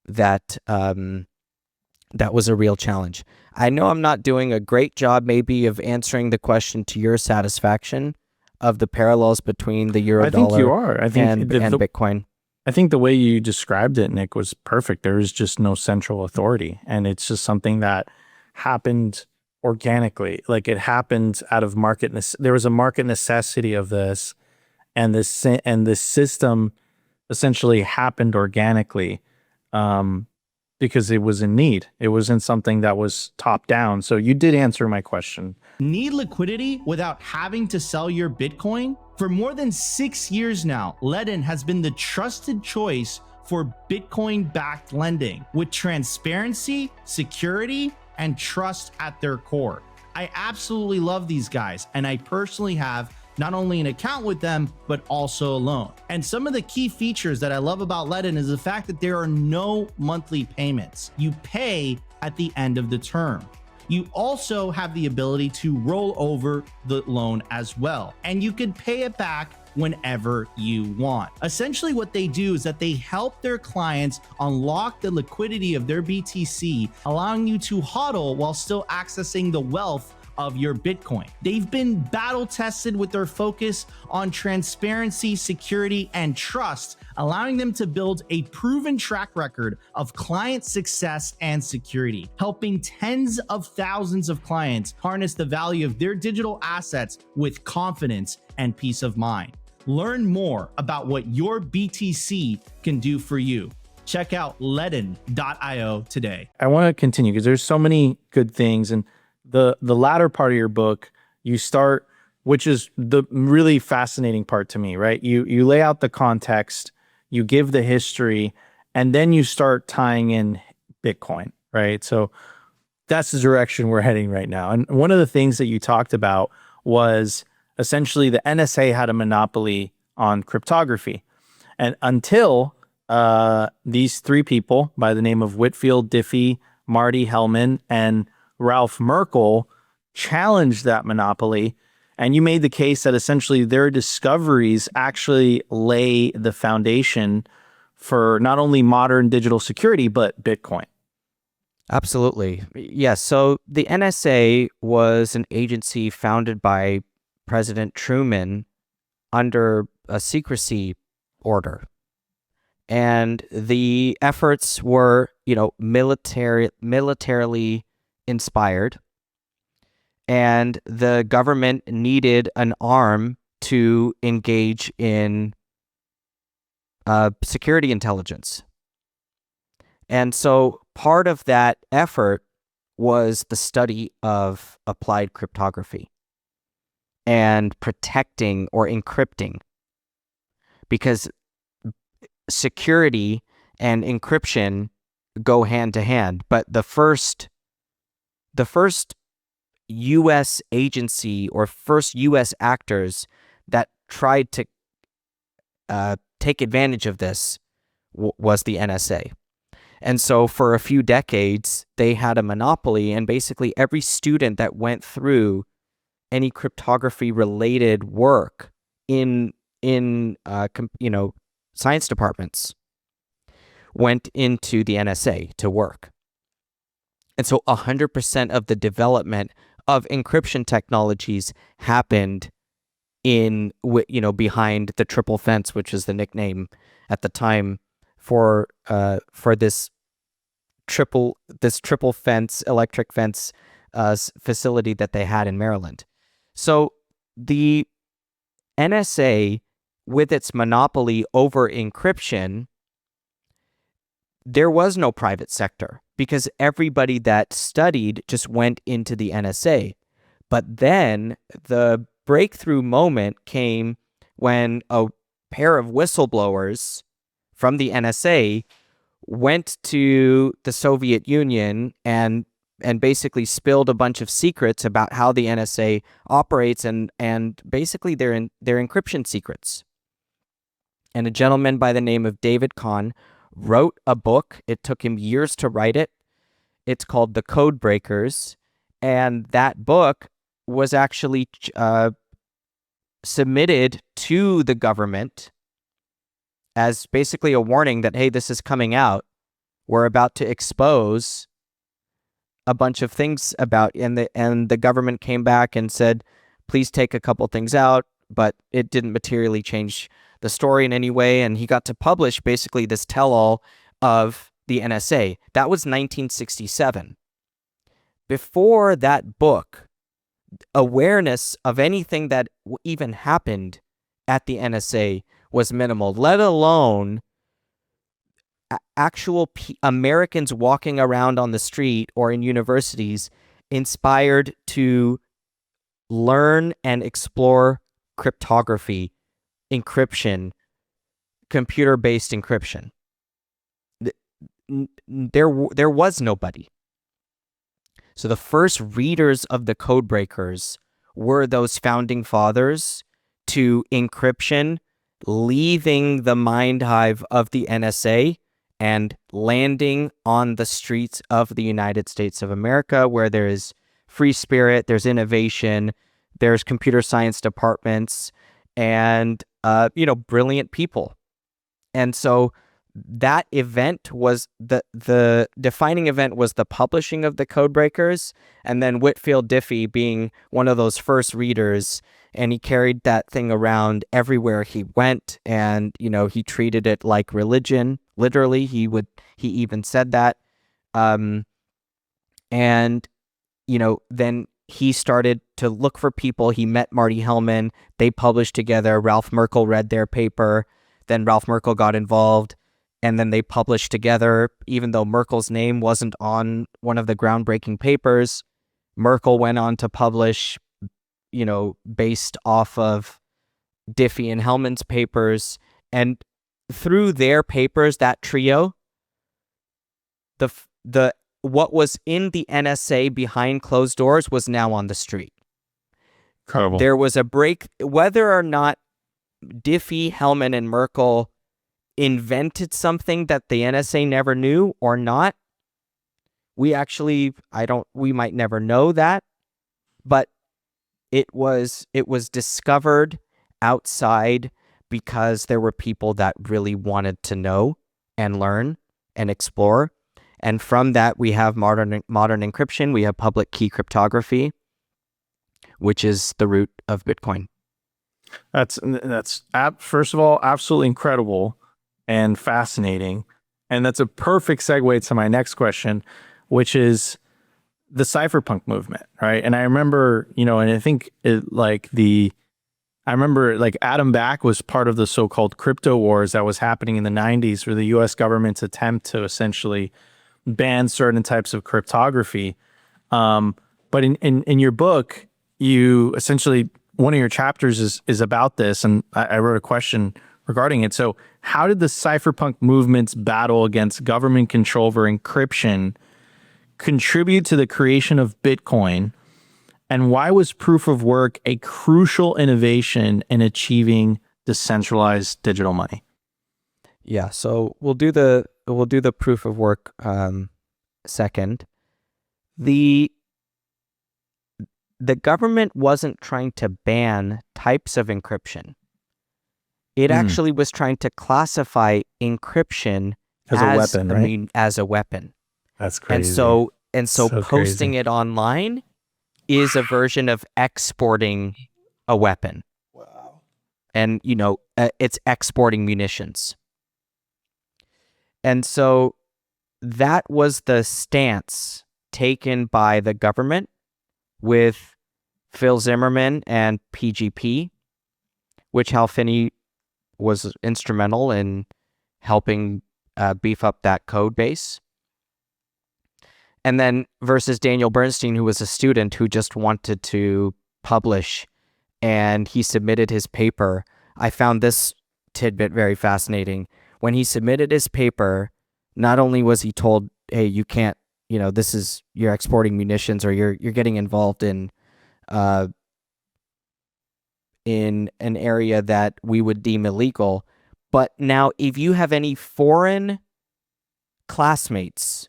that that was a real challenge. I know I'm not doing a great job maybe of answering the question to your satisfaction of the parallels between the Eurodollar I think you are. I think and Bitcoin. I think the way you described it, Nick, was perfect. There is just no central authority, and it's just something that happened organically. Like, it happened out of market. There was a market necessity of this, and this system essentially happened organically because it was in need. It wasn't something that was top down. So you did answer my question. Need liquidity without having to sell your Bitcoin? For more than 6 years now, Ledn has been the trusted choice for Bitcoin-backed lending with transparency, security, and trust at their core. I absolutely love these guys, and I personally have not only an account with them, but also a loan. And some of the key features that I love about Ledn is the fact that there are no monthly payments. You pay at the end of the term. You also have the ability to roll over the loan as well, and you can pay it back whenever you want. Essentially, what they do is that they help their clients unlock the liquidity of their BTC, allowing you to hodl while still accessing the wealth of your Bitcoin. They've been battle tested with their focus on transparency, security, and trust, allowing them to build a proven track record of client success and security, helping tens of thousands of clients harness the value of their digital assets with confidence and peace of mind. Learn more about what your BTC can do for you. Check out ledn.io today. I want to continue because there's so many good things, and the latter part of your book, you start, which is the really fascinating part to me, right? You lay out the context, you give the history, and then you start tying in Bitcoin, right? So that's the direction we're heading right now. And one of the things that you talked about was essentially the NSA had a monopoly on cryptography. And until these three people by the name of Whitfield Diffie, Marty Hellman, and Ralph Merkle challenged that monopoly, and you made the case that essentially their discoveries actually lay the foundation for not only modern digital security, but Bitcoin. Absolutely. Yes. So the NSA was an agency founded by President Truman under a secrecy order. And the efforts were, militarily inspired. And the government needed an arm to engage in security intelligence. And so part of that effort was the study of applied cryptography and protecting or encrypting, because security and encryption go hand to hand. But the first U.S. agency or first U.S. actors that tried to take advantage of this was the NSA. And so for a few decades, they had a monopoly, and basically every student that went through any cryptography related work in science departments went into the NSA to work. And so 100% of the development of encryption technologies happened behind the triple fence, which is the nickname at the time for this triple fence, electric fence facility that they had in Maryland. So the NSA, with its monopoly over encryption, there was no private sector because everybody that studied just went into the NSA. But then the breakthrough moment came when a pair of whistleblowers from the NSA went to the Soviet Union and basically spilled a bunch of secrets about how the NSA operates and basically their encryption secrets. And a gentleman by the name of David Kahn wrote a book. It took him years to write it. It's called The Code Breakers, and that book was actually submitted to the government as basically a warning that, hey, this is coming out. We're about to expose a bunch of things about, and the government came back and said, please take a couple things out, but it didn't materially change the story in any way. And he got to publish basically this tell-all of the NSA. That was 1967. Before that book, awareness of anything that even happened at the NSA was minimal, let alone actual Americans walking around on the street or in universities inspired to learn and explore cryptography, encryption, computer-based encryption. There was nobody. So the first readers of the code breakers were those founding fathers to encryption, leaving the mind hive of the NSA and landing on the streets of the United States of America, where there is free spirit, there's innovation, there's computer science departments, and brilliant people. And so that event was the defining event was the publishing of the code breakers, and then Whitfield Diffie being one of those first readers, and he carried that thing around everywhere he went, and he treated it like religion. Literally, he even said that, and then he started to look for people. He met Marty Hellman. They published together. Ralph Merkle read their paper. Then Ralph Merkle got involved. And then they published together, even though Merkel's name wasn't on one of the groundbreaking papers. Merkel went on to publish, based off of Diffie and Hellman's papers. And through their papers, that trio, the what was in the NSA behind closed doors was now on the street. Incredible. There was a break, whether or not Diffie, Hellman, and Merkel invented something that the NSA never knew or not. We might never know that, but it was discovered outside because there were people that really wanted to know and learn and explore. And from that, we have modern encryption. We have public key cryptography, which is the root of Bitcoin. That's first of all, absolutely incredible and fascinating. And that's a perfect segue to my next question, which is the cypherpunk movement, right? And I remember, and I think Adam Back was part of the so-called crypto wars that was happening in the 90s, where the US government's attempt to essentially ban certain types of cryptography. But in your book, you essentially, one of your chapters is about this, and I wrote a question regarding it. So how did the cypherpunk movement's battle against government control over encryption contribute to the creation of Bitcoin? And why was proof of work a crucial innovation in achieving decentralized digital money? Yeah, so we'll do the proof of work second. The government wasn't trying to ban types of encryption. It actually was trying to classify encryption as a weapon, right? As a weapon. That's crazy. And so posting it online is a version of exporting a weapon. Wow. And, it's exporting munitions. And so that was the stance taken by the government with Phil Zimmerman and PGP, which Hal Finney was instrumental in helping beef up that code base. And then versus Daniel Bernstein, who was a student who just wanted to publish, and he submitted his paper. I found this tidbit very fascinating. when he submitted his paper, not only was he told, hey, you can't, this is, you're exporting munitions, or you're getting involved in an area that we would deem illegal. But now if you have any foreign classmates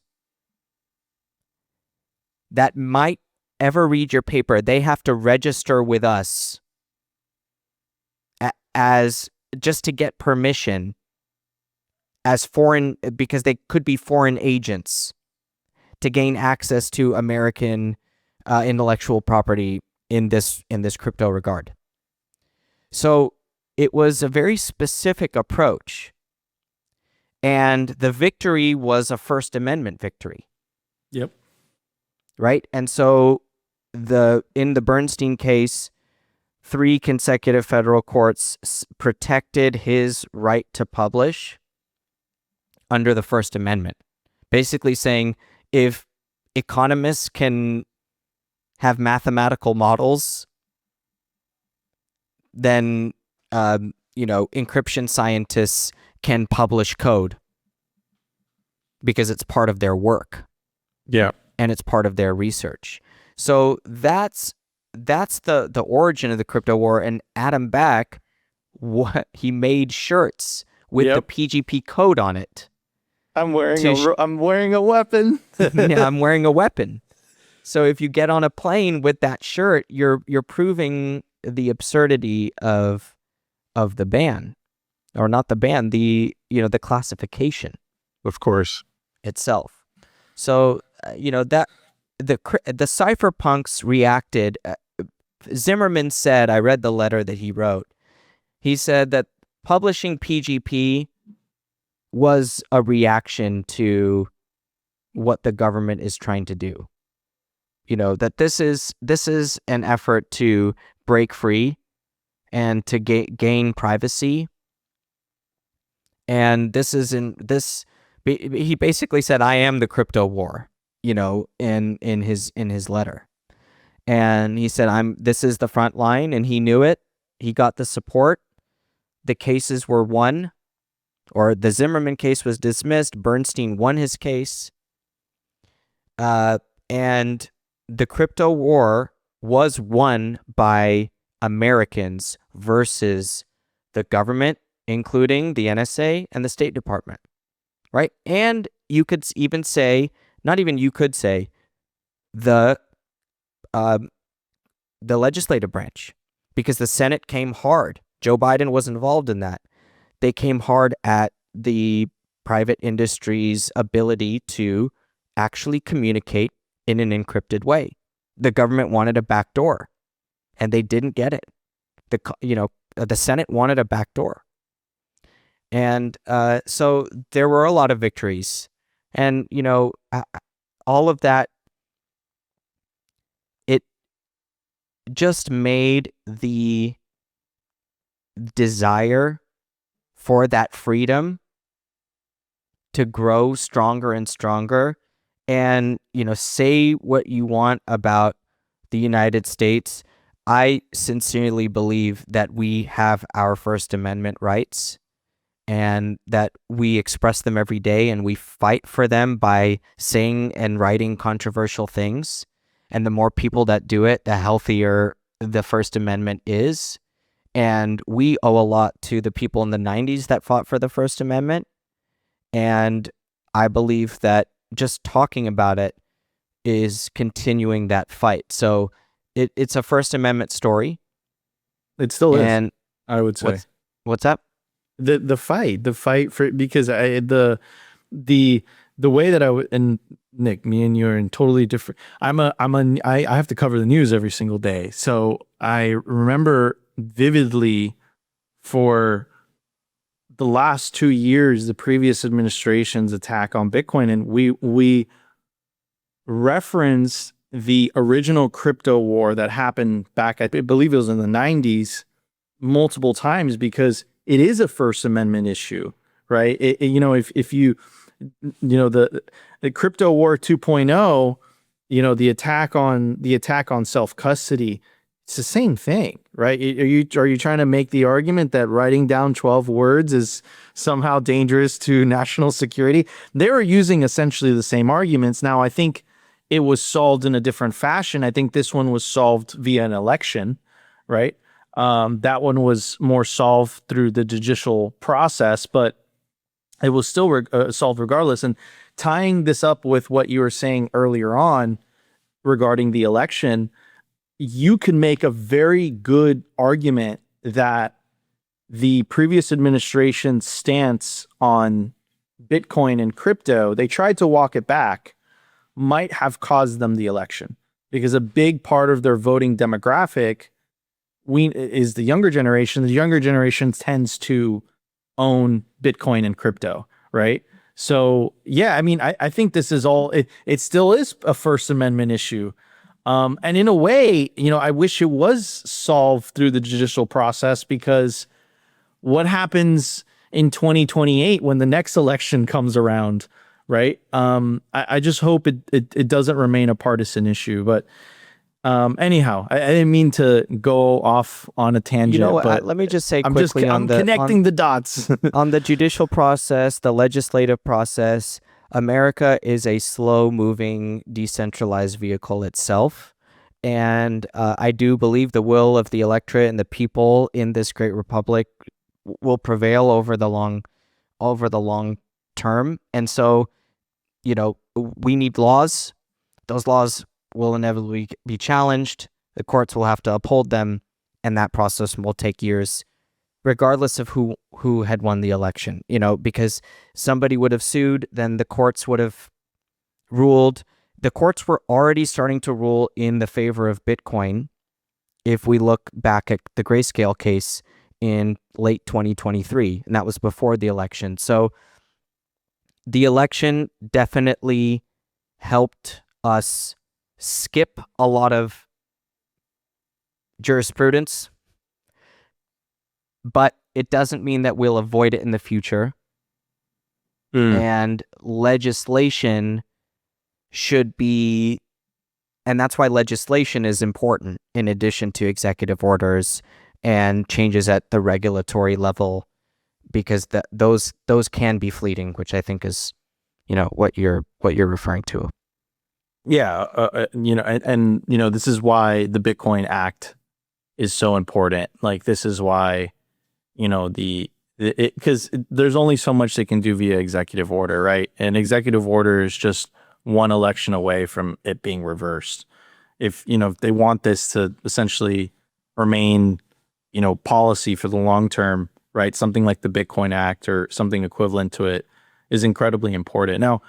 that might ever read your paper, they have to register with us as just to get permission as foreign, because they could be foreign agents, to gain access to American intellectual property in this crypto regard. So it was a very specific approach, and the victory was a First Amendment victory. Yep. Right? And so in the Bernstein case, 3 consecutive federal courts protected his right to publish under the First Amendment, basically saying if economists can have mathematical models, then encryption scientists can publish code because it's part of their work. Yeah. And it's part of their research. So that's the origin of the crypto war. And Adam Back, he made shirts with the PGP code on it. I'm wearing a weapon. Yeah, I'm wearing a weapon. So if you get on a plane with that shirt, you're proving the absurdity of the ban, or not the ban, the classification, of course, itself. So that the cypherpunks reacted. Zimmerman said, I read the letter that he wrote. He said that publishing PGP was a reaction to what the government is trying to do. That this is an effort to break free and to gain privacy. And he basically said, I am the crypto war, in his letter. And he said, this is the front line, and he knew it. He got the support. The cases were won, or the Zimmerman case was dismissed. Bernstein won his case. And the crypto war was won by Americans versus the government, including the NSA and the State Department, right? And you could even say, not even you could say, the legislative branch, because the Senate came hard. Joe Biden was involved in that. They came hard at the private industry's ability to actually communicate in an encrypted way. The government wanted a backdoor, and they didn't get it. The Senate wanted a backdoor. And so there were a lot of victories. And, all of that, it just made the desire for that freedom to grow stronger and stronger. And, say what you want about the United States. I sincerely believe that we have our First Amendment rights, and that we express them every day, and we fight for them by saying and writing controversial things. And the more people that do it, the healthier the First Amendment is. And we owe a lot to the people in the 90s that fought for the First Amendment. And I believe that just talking about it is continuing that fight. So it's a First Amendment story. It still is, and I would say. What's up? The fight for, because the way that and Nick, me and you are in totally different. I have to cover the news every single day, so I remember vividly for the last 2 years the previous administration's attack on Bitcoin, and we referenced the original crypto war that happened back, I believe it was in the 90s, multiple times, because it is a First Amendment issue, right? If you, the crypto war 2.0, the attack on self-custody, It's the same thing, right? Are you trying to make the argument that writing down 12 words is somehow dangerous to national security? They were using essentially the same arguments. Now, I think it was solved in a different fashion. I think this one was solved via an election, right? That one was more solved through the judicial process, but it was still solved regardless. And tying this up with what you were saying earlier on regarding the election, you can make a very good argument that the previous administration's stance on Bitcoin and crypto, they tried to walk it back, might have caused them the election, because a big part of their voting demographic is the younger generation. The younger generation tends to own Bitcoin and crypto, right? So yeah, I mean, I think this is all, it still is a First Amendment issue. And in a way, I wish it was solved through the judicial process, because what happens in 2028 when the next election comes around, right? I just hope it doesn't remain a partisan issue. But anyhow, I didn't mean to go off on a tangent. But let me just say quickly I'm connecting the dots. On the judicial process, the legislative process, America is a slow-moving, decentralized vehicle itself. And I do believe the will of the electorate and the people in this great republic will prevail over the long term. And so, we need laws. Those laws will inevitably be challenged. The courts will have to uphold them, and that process will take years, regardless of who had won the election, because somebody would have sued, then the courts would have ruled. The courts were already starting to rule in the favor of Bitcoin. If we look back at the Grayscale case in late 2023, and that was before the election. So the election definitely helped us skip a lot of jurisprudence, but it doesn't mean that we'll avoid it in the future. And legislation should be, and that's why legislation is important in addition to executive orders and changes at the regulatory level, because those can be fleeting, which I think is, what you're referring to. Yeah, this is why the Bitcoin Act is so important. Like, this is why, because there's only so much they can do via executive order, right? And executive order is just one election away from it being reversed. If they want this to essentially remain, policy for the long term, right? Something like the Bitcoin Act or something equivalent to it is incredibly important. Now,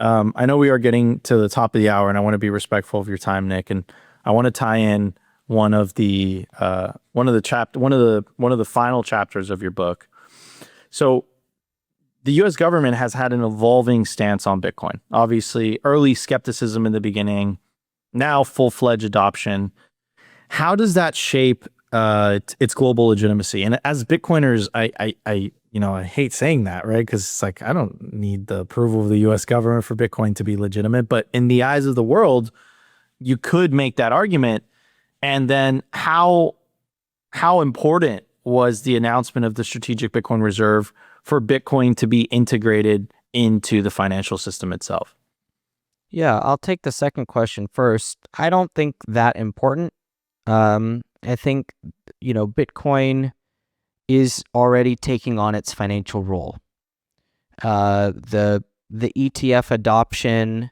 I know we are getting to the top of the hour, and I want to be respectful of your time, Nick, and I want to tie in one of the final chapters of your book. So, the U.S. government has had an evolving stance on Bitcoin. Obviously, early skepticism in the beginning, now full-fledged adoption. How does that shape its global legitimacy? And as Bitcoiners, I hate saying that, right? Because it's like, I don't need the approval of the U.S. government for Bitcoin to be legitimate. But in the eyes of the world, you could make that argument. And then how important was the announcement of the Strategic Bitcoin Reserve for Bitcoin to be integrated into the financial system itself? Yeah, I'll take the second question first. I don't think that important. I think, Bitcoin is already taking on its financial role. The ETF adoption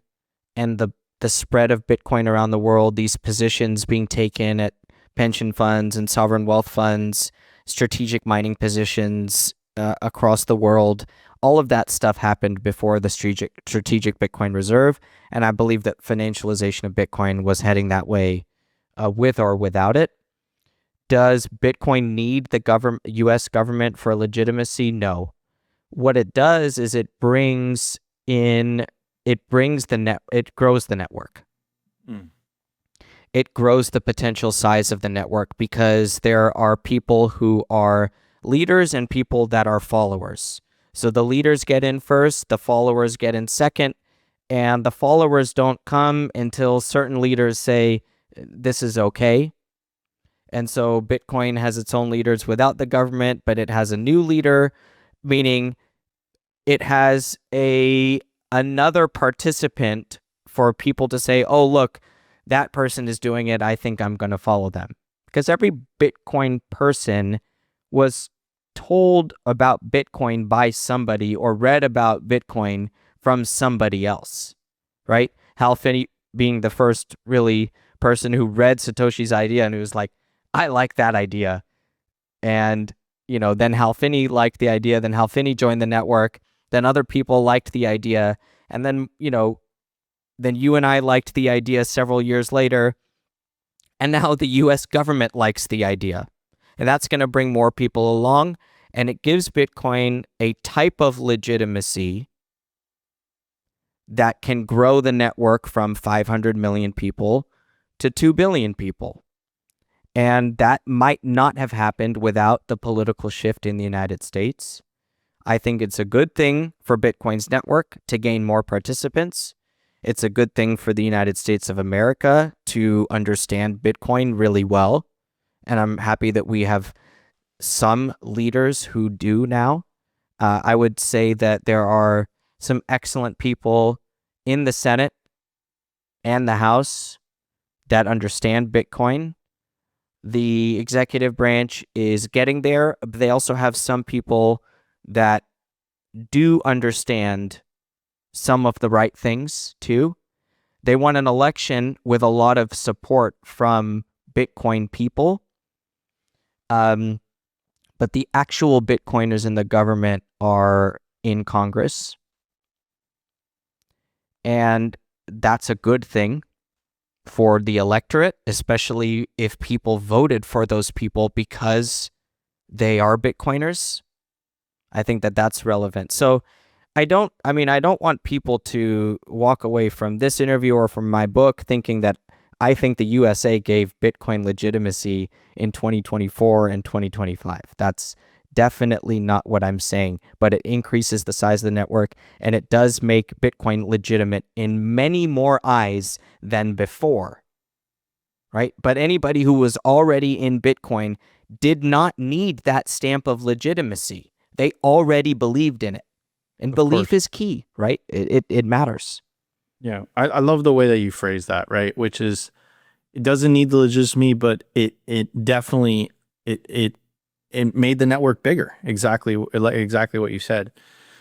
and the spread of Bitcoin around the world, these positions being taken at pension funds and sovereign wealth funds, strategic mining positions across the world, all of that stuff happened before the strategic Bitcoin Reserve, and I believe that financialization of Bitcoin was heading that way, with or without it. Does Bitcoin need the U.S. government for legitimacy? No. What it does is it grows the network. It grows the potential size of the network, because there are people who are leaders and people that are followers. So the leaders get in first, the followers get in second, and the followers don't come until certain leaders say, this is okay. And so Bitcoin has its own leaders without the government, but it has a new leader, meaning it has another participant for people to say, oh, look, that person is doing it. I think I'm going to follow them. Because every Bitcoin person was told about Bitcoin by somebody or read about Bitcoin from somebody else, right? Hal Finney being the first really person who read Satoshi's idea and who was like, I like that idea. And, then Hal Finney liked the idea. Then Hal Finney joined the network. Then other people liked the idea. And then, then you and I liked the idea several years later. And now the US government likes the idea. And that's going to bring more people along. And it gives Bitcoin a type of legitimacy that can grow the network from 500 million people to 2 billion people. And that might not have happened without the political shift in the United States. I think it's a good thing for Bitcoin's network to gain more participants. It's a good thing for the United States of America to understand Bitcoin really well. And I'm happy that we have some leaders who do now. I would say that there are some excellent people in the Senate and the House that understand Bitcoin. The executive branch is getting there, but they also have some people that do understand some of the right things too. They won an election with a lot of support from Bitcoin people. But the actual Bitcoiners in the government are in Congress. And that's a good thing for the electorate, especially if people voted for those people because they are Bitcoiners. I think that that's relevant. So I don't want people to walk away from this interview or from my book thinking that I think the USA gave Bitcoin legitimacy in 2024 and 2025. That's definitely not what I'm saying, but it increases the size of the network and it does make Bitcoin legitimate in many more eyes than before, right? But anybody who was already in Bitcoin did not need that stamp of legitimacy. They already believed in it. And belief is key, right? It matters. Yeah, I love the way that you phrase that, right? Which is, it doesn't need the legitimacy, but it definitely it made the network bigger. Exactly what you said.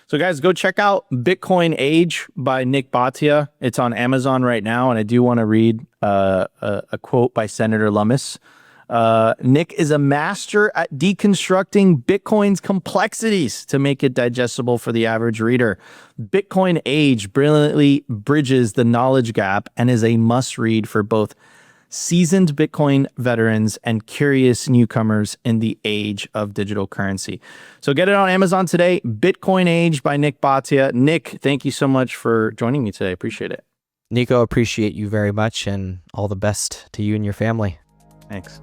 So guys, go check out Bitcoin Age by Nik Bhatia. It's on Amazon right now, and I do want to read a quote by Senator Lummis. Nik is a master at deconstructing Bitcoin's complexities to make it digestible for the average reader. Bitcoin Age brilliantly bridges the knowledge gap and is a must-read for both seasoned Bitcoin veterans and curious newcomers in the age of digital currency. So get it on Amazon today. Bitcoin Age by Nik Bhatia. Nik, thank you so much for joining me today. Appreciate it. Nico, appreciate you very much and all the best to you and your family. Thanks.